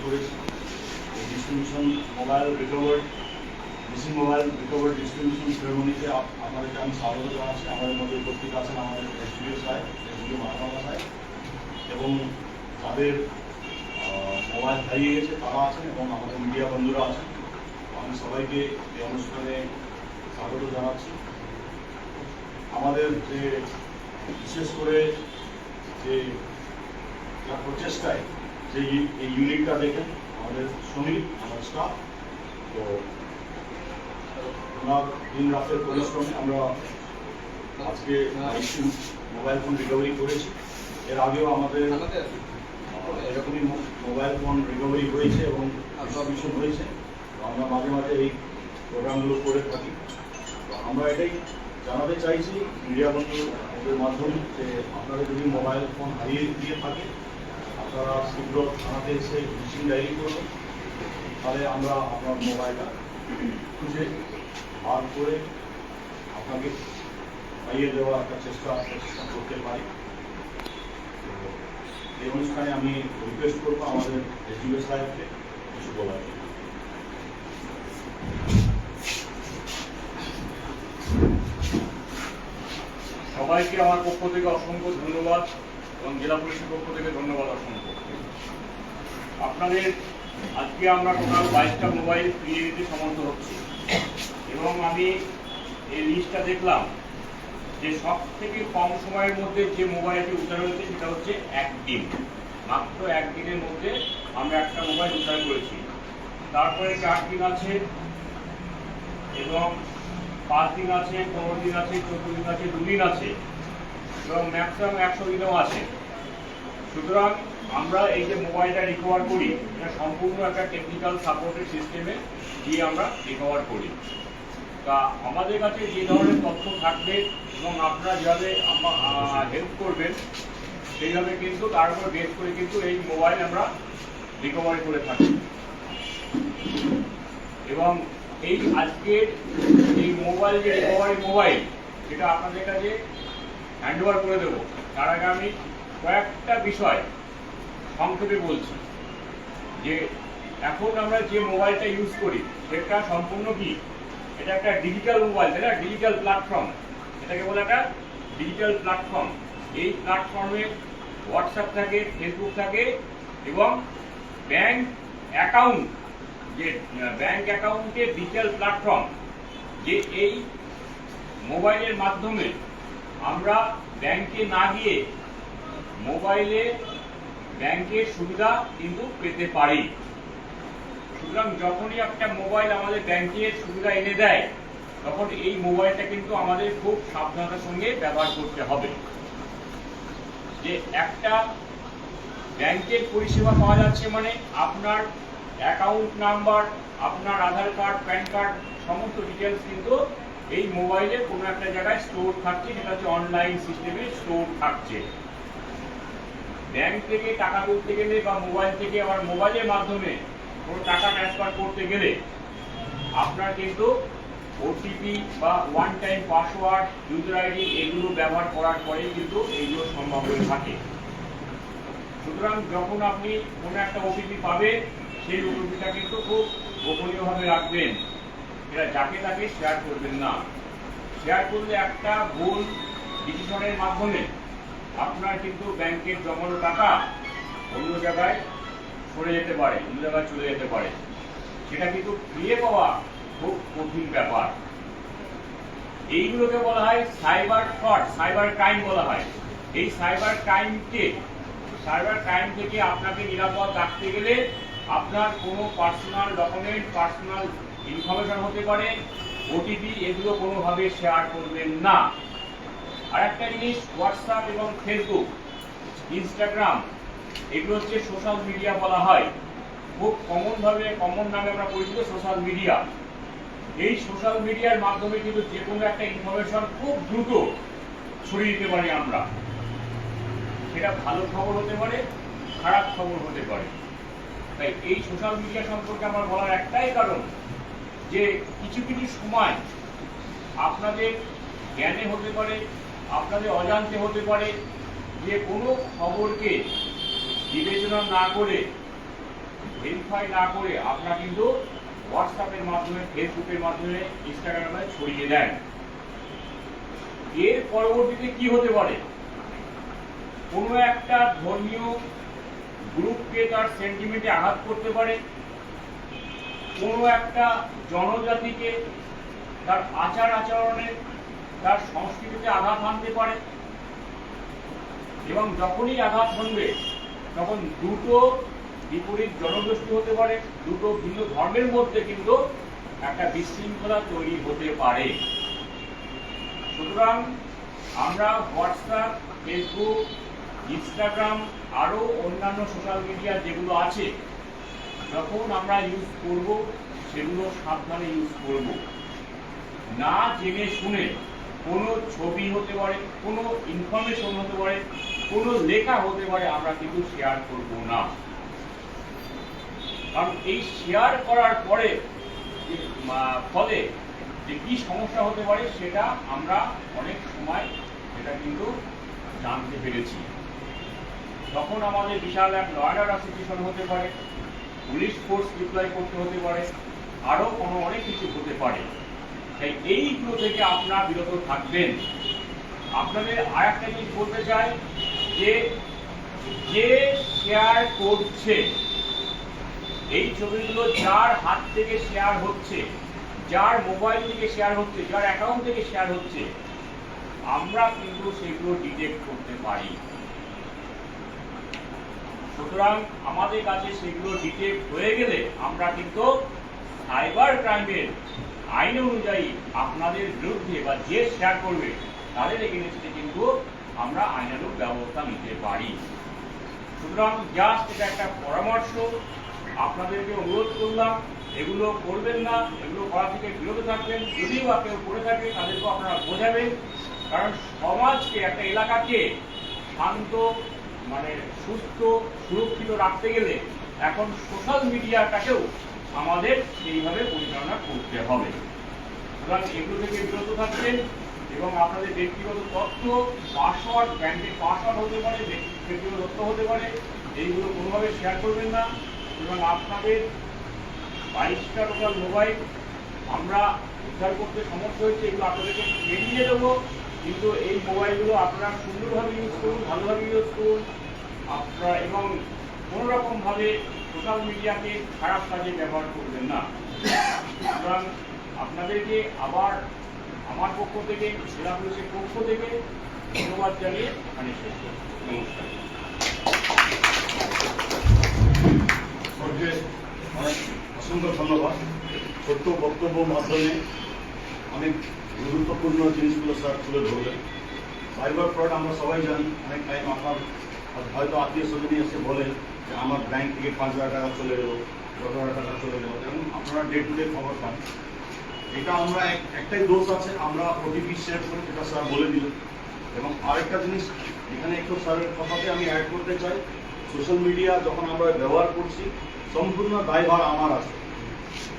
করেছি। Distribution mobile recovered missing mobile recovered distribution সেরেমনিতে আপনাদেরকে আমি স্বাগত জানাচ্ছি। আমাদের মধ্যে উপস্থিত আছেন আমাদের এসডিও সাহেব, এসডিও মানবাবা সাহেব, এবং তাদের মোবাইল হারিয়ে গেছে তারা আছেন, এবং আমাদের মিডিয়া বন্ধুরা আছেন। আমি সবাইকে এই অনুষ্ঠানে স্বাগত জানাচ্ছি। আমাদের যে বিশেষ করে যে প্রচেষ্টায় যে এই ইউনিটটা দেখেন আমাদের শ্রমিক, আমার স্টাফ, তো ওনার দিন রাতের পরিশ্রমে আমরা আজকে মোবাইল ফোন রিকভারি করেছি। এর আগেও আমাদের এরকমই মোবাইল ফোন রিকভারি হয়েছে এবং ডিস্ট্রিবিউশন হয়েছে। আমরা মাঝে মাঝে এই প্রোগ্রামগুলো করে থাকি। তো আমরা এটাই জানাতে চাইছি মিডিয়া বন্ধুদের মাধ্যমে যে আপনারা যদি মোবাইল ফোন হারিয়ে দিয়ে থাকে আপনারা শীঘ্র থানাতে এসে মিসিং ডায়েরি করবেন, তাহলে আমরা আপনার মোবাইলটা খুঁজে বার করে আপনাকে পাইয়ে দেওয়ার একটা চেষ্টা করতে পারি। এই অনুষ্ঠানে আমি রিকোয়েস্ট করবো আমাদের এসডিও সাহেবকে কিছু বলার। সবাইকে আমার পক্ষ থেকে অসংখ্য ধন্যবাদ এবং জেলা পুলিশের পক্ষ থেকে ধন্যবাদ অসংখ্য। আপনাদের আজকে আমরা টোটাল 22টা মোবাইল ফিরিয়ে দিতে সমর্থ হচ্ছি, এবং আমি এই লিস্টটা দেখলাম যে সব থেকে কম সময়ের মধ্যে যে মোবাইলটি উদ্ধার হয়েছে সেটা হচ্ছে একদিন, মাত্র একদিনের মধ্যে আমরা একটা মোবাইল উদ্ধার করেছি। তারপরে 4 দিন আছে এবং 5 দিন আছে, 15 দিন আছে, 14 দিন আছে, 2 দিন আছে, এবং ম্যাক্সিমাম 100 দিনও আছে। সুতরাং আমরা এই যে মোবাইলটা রিকভার করি এটা সম্পূর্ণ একটা টেকনিক্যাল সাপোর্টের সিস্টেমে দিয়ে আমরা রিকভার করি। তা আমাদের কাছে যে ধরনের তথ্য থাকবে এবং আপনারা যেভাবে হেল্প করবেন সেইভাবে কিন্তু তার উপর বেস করে কিন্তু এই মোবাইল আমরা রিকভারি করে থাকি। এবং এই আজকের এই মোবাইল যে রিকভারি মোবাইল সেটা আপনাদের কাছে হ্যান্ড ওভার করে দেবো, তার আগে আমি কয়েকটা বিষয় সংক্ষেপে বলছি। যে এখন আমরা যে মোবাইলটা ইউজ করি সেটা সম্পূর্ণ কি, এটা একটা ডিজিটাল মোবাইল, তাই না? ডিজিটাল প্ল্যাটফর্ম, এটাকে বলে একটা ডিজিটাল প্ল্যাটফর্ম। এই প্ল্যাটফর্মে হোয়াটসঅ্যাপ থাকে, ফেসবুক থাকে, এবং ব্যাংক অ্যাকাউন্ট, যে ব্যাংক অ্যাকাউন্টের ডিজিটাল প্ল্যাটফর্ম, যে এই মোবাইলের মাধ্যমে আমরা ব্যাংকে না গিয়ে মোবাইলে ব্যাংকের সুবিধা কিন্তু পেতে পারি। সুতরাং যখনই একটা মোবাইল আমাদের ব্যাংকের সুবিধা এনে দেয় তখন এই মোবাইলটা কিন্তু আমাদের খুব সাবধানতার সঙ্গে ব্যবহার করতে হবে। যে একটা ব্যাংকের পরিষেবা পাওয়া যাচ্ছে মানে আপনার অ্যাকাউন্ট নাম্বার, আপনার আধার কার্ড, প্যান কার্ড, সমস্ত ডিটেলস কিন্তু এই মোবাইলে কোনো একটা জায়গায় স্টোর থাকছে, সেটা হচ্ছে অনলাইন সিস্টেমে স্টোর থাকছে। ব্যাংক থেকে টাকা তুলতে গেলে বা মোবাইল থেকে আবার মোবাইলের মাধ্যমে কোনো টাকা ট্রান্সফার করতে গেলে আপনার কিন্তু ওটিপি বা one time password, user ID এগুলো ব্যবহার করার পরে কিন্তু এইগুলো সম্ভব হয়ে থাকে। সুতরাং যখন আপনি কোনো একটা ওটিপি পাবেন সেই ওটিপিটা কিন্তু খুব গোপনীয়ভাবে রাখবেন, এটা যাকে তাকে শেয়ার করবেন না। শেয়ার করলে একটা ভুল ডিসিশনের মাধ্যমে আপনার কিন্তু ব্যাংকের জমানো টাকা অন্য জায়গায় সরে যেতে পারে, অন্য জায়গায় চলে যেতে পারে, সেটা কিন্তু ফিরে পাওয়া খুব কঠিন ব্যাপার। এইগুলোকে বলা হয় সাইবার ফ্রড, সাইবার ক্রাইম বলা হয়। এই সাইবার ক্রাইম থেকে আপনাকে নিরাপদ রাখতে গেলে আপনার কোনো পার্সোনাল ডকুমেন্ট, পার্সোনাল ইনফরমেশন হতে পারে, ওটিপি, এগুলো কোনোভাবে শেয়ার করবেন না। আর একটা জিনিস, হোয়াটসঅ্যাপ এবং ফেসবুক, ইনস্টাগ্রাম, এগুলো হচ্ছে সোশ্যাল মিডিয়া বলা হয়। খুব কমন নামে আমরা পরিচিত সোশ্যাল মিডিয়া। এই সোশ্যাল মিডিয়ার মাধ্যমে কিন্তু যে কোনো একটা ইনফরমেশন খুব দ্রুত ছড়িয়ে দিতে পারি আমরা। সেটা ভালো খবর হতে পারে, খারাপ খবর হতে পারে। তাই এই সোশ্যাল মিডিয়া সম্পর্কে আমার বলার একটাই কারণ যে কিছু কিছু সময় আপনাদের জ্ঞানে হতে পারে, আপনাদের অজান্তে হতে পারে যে কোনো খবরকে বিবেচনা না করে ভেরিফাই না করে আপনারা কিন্তু হোয়াটসঅ্যাপের মাধ্যমে, ফেসবুকের মাধ্যমে, ইনস্টাগ্রামের মাধ্যমে ছড়িয়ে দেন। এর পরবর্তীতে কি হতে পারে? কোনো একটা ধর্মীয় গ্রুপকে তার সেন্টিমেন্টে আঘাত করতে পারে, কোনো একটা জনজাতিকে তার আচার আচরণে, তার সংস্কৃতিতে আঘাত আনতে পারে, এবং যখনই আঘাত হানবে তখন দুটো বিপরীত জনগোষ্ঠী হতে পারে, দুটো ভিন্ন ধর্মের মধ্যে কিন্তু একটা বিশৃঙ্খলা তৈরি হতে পারে। সুতরাং আমরা হোয়াটসঅ্যাপ, ফেসবুক, ইনস্টাগ্রাম আরও অন্যান্য সোশ্যাল মিডিয়া যেগুলো আছে, যখন আমরা ইউজ করব সেগুলো সাবধানে ইউজ করব। না জেনে শুনে কোনো ছবি হতে পারে, কোনো ইনফরমেশন হতে পারে, কোনো লেখা হতে পারে, আমরা কিন্তু শেয়ার করব না। কারণ এই শেয়ার করার পরে ফলে যে কি সমস্যা হতে পারে সেটা আমরা অনেক সময় এটা কিন্তু জানতে পেরেছি। তখন আমাদের বিশাল এক লয়ার সিচুয়েশন হতে পারে, পুলিশ ফোর্স ডিপ্লয় করতে হতে পারে, আরও কোনো অনেক কিছু হতে পারে। তাই এইগুলো থেকে আপনারা বিরত থাকবেন। আপনাদের আর একটা জিনিস বলতে চাই যে শেয়ার করছে এই ছবিগুলো, যার হাত থেকে শেয়ার হচ্ছে, যার মোবাইল থেকে শেয়ার হচ্ছে, যার অ্যাকাউন্ট থেকে শেয়ার হচ্ছে, আমরা কিন্তু সেগুলো ডিটেক্ট করতে পারি। সুতরাং আমাদের কাছে সেগুলো ডিটেক্ট হয়ে গেলে আমরা কিন্তু সাইবার ক্রাইমের আইন অনুযায়ী আপনাদের বিরুদ্ধে বা যে শেয়ার করবে তাদের এগেইনস্টে কিন্তু আমরা আইনানুগ ব্যবস্থা নিতে পারি। সুতরাং জাস্ট এটা একটা পরামর্শ, আপনাদেরকে অনুরোধ করলাম এগুলো করবেন না, এগুলো করা থেকে বিরত থাকবেন। যদিও বা কেউ করে থাকে তাদেরকেও আপনারা বোঝাবেন, কারণ সমাজকে, একটা এলাকাকে শান্ত, সুস্থ, সুরক্ষিত রাখতে গেলে এখন সোশ্যাল মিডিয়াটাকেও আমাদের সেইভাবে পরিচালনা করতে হবে। সুতরাং এগুলো থেকে বিরত থাকবেন এবং আপনাদের ব্যক্তিগত তথ্য, পাসওয়ার্ড, ব্যাংকের পাসওয়ার্ড হতে পারে, ব্যক্তিগত তথ্য হতে পারে, এইগুলো কোনোভাবে শেয়ার করবেন না। এবং আপনাদের 22টা টোটাল মোবাইল আমরা উদ্ধার করতে সমর্থ হয়েছে, এগুলো আপনাদেরকে এগিয়ে দেবো। কিন্তু এই মোবাইলগুলো আপনারা সুন্দরভাবে ইউজ করুন, ভালোভাবে ইউজ করুন আপনারা, এবং কোনোরকমভাবে সোশ্যাল মিডিয়াকে খারাপ কাজে ব্যবহার করবেন না। সুতরাং আপনাদেরকে আবার আমার পক্ষ থেকে, জেলা পুলিশের পক্ষ থেকে ধন্যবাদ জানিয়ে এখানে শেষ করছি। নমস্কার। অনেক অসংখ্য ধন্যবাদ। ছোট্ট বক্তব্যের মাধ্যমে অনেক গুরুত্বপূর্ণ জিনিসগুলো স্যার তুলে ধরলেন। সাইবার ফ্রড আমরা সবাই জানি, অনেক টাইম আপনার হয়তো আত্মীয় স্বজনই এসে বলেন যে আমার ব্যাংক থেকে 5,000 টাকা চলে এলো, 10,000 টাকা চলে এলো, এবং আপনারা ডে টু ডে খবর পান। এটা আমরা একটাই দোষ আছে, আমরা ওটিপি শেয়ার করি, যেটা স্যার বলে দিলেন। এবং আরেকটা জিনিস এখানে একটু স্যারের কথাতে আমি অ্যাড করতে চাই, সোশ্যাল মিডিয়া যখন আমরা ব্যবহার করছি সম্পূর্ণ দায়ভার আমার আছে,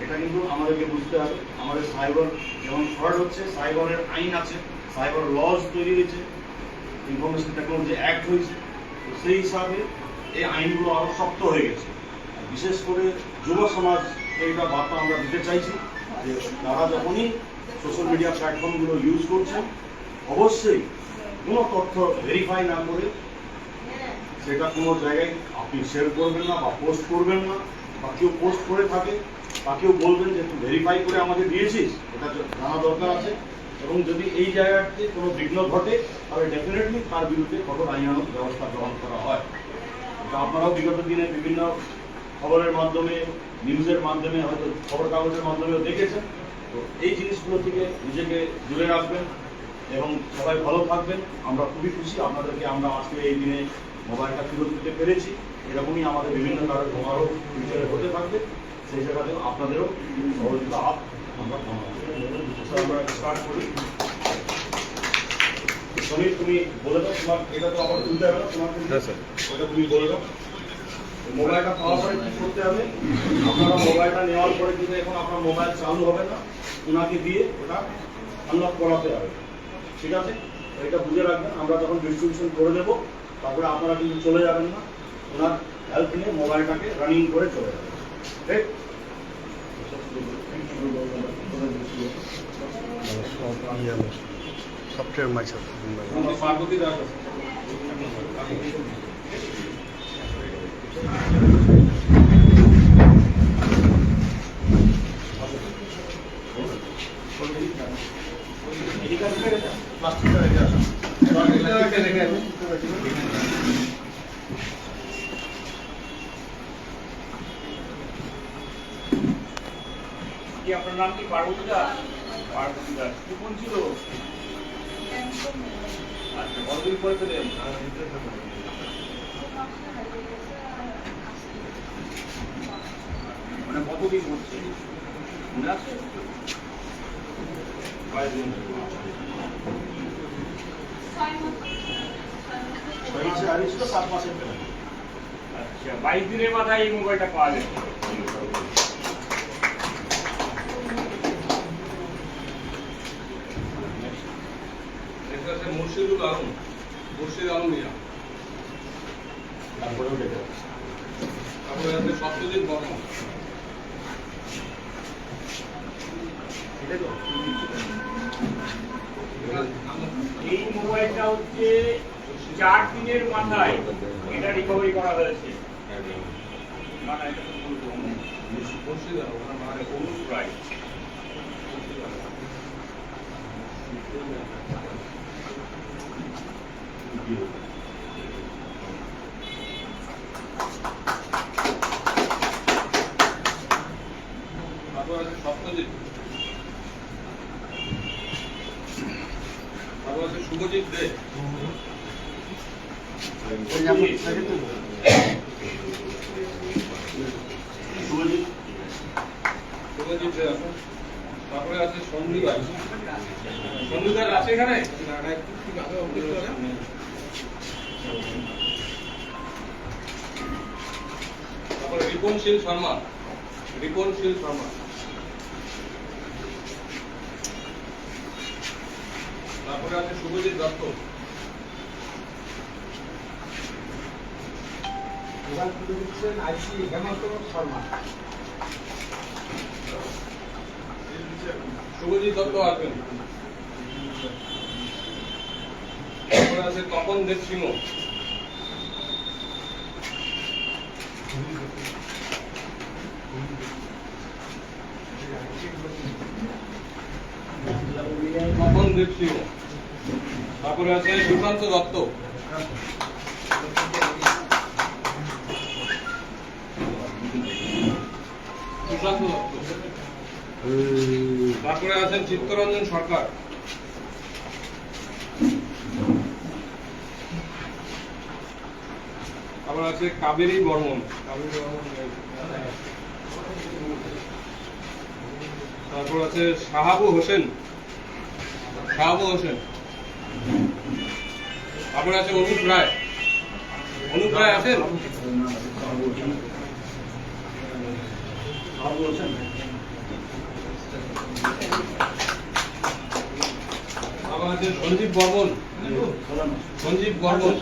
এটা কিন্তু আমাদেরকে বুঝতে হবে। আমাদের সাইবার যেমন ফ্রড হচ্ছে, সাইবারের আইন আছে, সাইবার লজ তৈরি হয়েছে, ইনফরমেশন টেকনোলজি অ্যাক্ট হয়েছে, তো সেই হিসাবে এই আইনগুলো আরও শক্ত হয়ে গেছে। বিশেষ করে যুব সমাজ এইটা বার্তা আমরা দিতে চাইছি যে তারা যখনই সোশ্যাল মিডিয়া প্ল্যাটফর্মগুলো ইউজ করছেন, অবশ্যই কোনো তথ্য ভেরিফাই না করে সেটা কোনো জায়গায় আপনি শেয়ার করবেন না বা পোস্ট করবেন না, বা কেউ পোস্ট করে থাকে তাকেও বলবেন যে তুই ভেরিফাই করে আমাকে দিয়েছিস, এটা জানা দরকার আছে। এবং যদি এই জায়গাতে কোনো বিঘ্ন ঘটে তাহলে ডেফিনেটলি তার বিরুদ্ধে কঠোর আইনানুগ ব্যবস্থা গ্রহণ করা হয়। এটা আপনারাও বিগত দিনে বিভিন্ন খবরের মাধ্যমে, নিউজের মাধ্যমে, হয়তো খবর কাগজের মাধ্যমেও দেখেছেন। তো এই জিনিসগুলো থেকে নিজেকে দূরে রাখবেন এবং সবাই ভালো থাকবেন। আমরা খুবই খুশি আপনাদেরকে আমরা আজকে এই দিনে মোবাইলটা ফেরত দিতে পেরেছি। এরকমই আমাদের বিভিন্ন কারণে তোমারও ফিউচারে হতে থাকবে, সেই জায়গাতেও আপনাদেরও সহযোগিতা আমরা আমরা স্টার্ট করি। সমীর, তুমি বলে দাও, তোমার এটা তো আবার তুলতে হবে না, তোমার ওটা তুমি বলে দাও। মোবাইলটা পাওয়ার পরে কি করতে হবে? আপনারা মোবাইলটা নেওয়ার পরে কিন্তু এখন আপনার মোবাইল চালু হবে না, ওনাকে দিয়ে ওটা আনলক করাতে হবে, ঠিক আছে? এটা বুঝে রাখবেন। আমরা যখন ডিস্ট্রিবিউশন করে দেবো তারপরে আপনারা কিন্তু চলে যাবেন না, ওনার হেল্প নিয়ে মোবাইলটাকে রানিং করে চলে যাবে। ঠিক? সফটওয়্যার মাইসেলফ আমরা পার্বতী দাস আছি। প্লাস্টিকটা রেখে আসুন। কি আপনার নাম কি পার্বতী দাস? পার্বতী দাস কোন ছিল? আচ্ছা, কতদিন পরে পেলেন? মানে কতদিন হচ্ছে মনে আছে? কয়েক দিন। আগে ছিল 7 মাসের পেলেন। আচ্ছা, 22 দিনের মাথায় এই মোবাইলটা পাওয়া গেছে। মুর্শিদুল আলম, মুর্শিদ আলম মিয়া, তারপরেও দেখে তারপরে আছে সত্যজিৎ বর্মন। এই মোবাইলটা হচ্ছে 4 দিনের মাথায় এটা রিকভারি করা হয়েছে। মানে এটা তো বলবো মুর্শিদ আলম, ওনার মানে অনুপ রায়। তারপর আছে সত্যজিৎ, তারপর আছে শুভজিৎ দে, শুভজিৎ শুভজিৎ দে আছে। তারপরে আছে সন্দীপ রায়, সন্দীপ রায় আছে এখানে। তারপরে রিপনশীল শর্মা, রিপনশীল শর্মা। তারপরে আছে শুভজিৎ দত্ত, শুভজিৎ দত্ত আছেন। তারপরে আছে তপন দেব সিংহ, তপন দেব সিংহ। তারপরে আছে সুশান্ত দত্ত, সুশান্ত দত্ত। তারপরে আছেন চিত্তরঞ্জন সরকার, তারপর আছে কাবেরী বর্মন, তারপর আছে শাহাবু হোসেন, শাহাবু হোসেন। তারপরে আছে অনুপ রায়, অনুপ রায় আছেন। তারপর আছে সঞ্জীব বর্মন, সঞ্জীব বর্মন।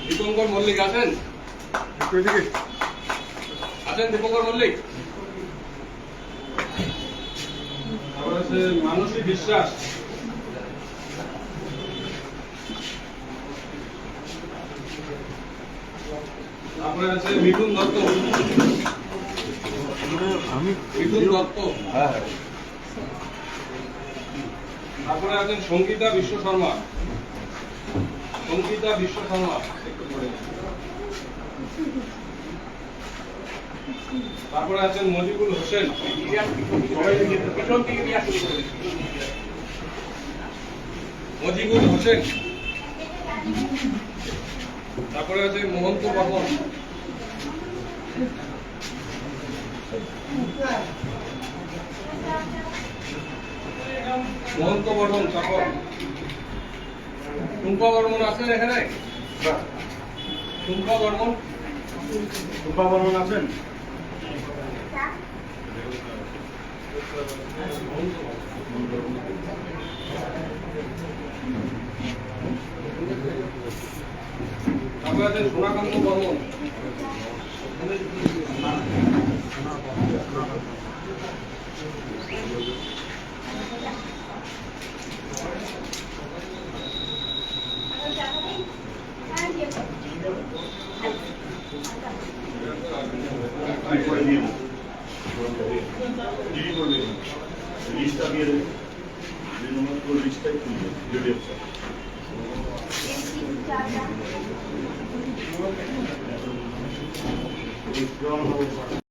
দীপঙ্কর মল্লিক আছেন, আছেন দীপঙ্কর মল্লিক। তারপর আছে মানসী বিশ্বাস, তারপরে আছে মিঠুন দত্ত, মিঠুন দত্ত। তারপরে আছেন সঙ্গীতা বিশ্ব শর্মা, সঙ্গীতা বিশ্ব শর্মা। তারপরে আছেন মজিবুল হোসেন, পিছন থেকে নিয়ে আসতে হবে। মজিবুল হোসেন। তারপরে আছে মহন্ত বর্মন, মহন্ত বর্মন। তারপর টুম্পা বর্মন আছেন এখানে, টুম্পা বর্মন, রূপা বর্মন আছেন। তারপরে আছে সোনাকান্ত বর্মন। করে দিয়ে দেবো জিডি করবে লিস্টটা দিয়ে দেবে লিস্টটাই খুলবে ভিডিও স্যার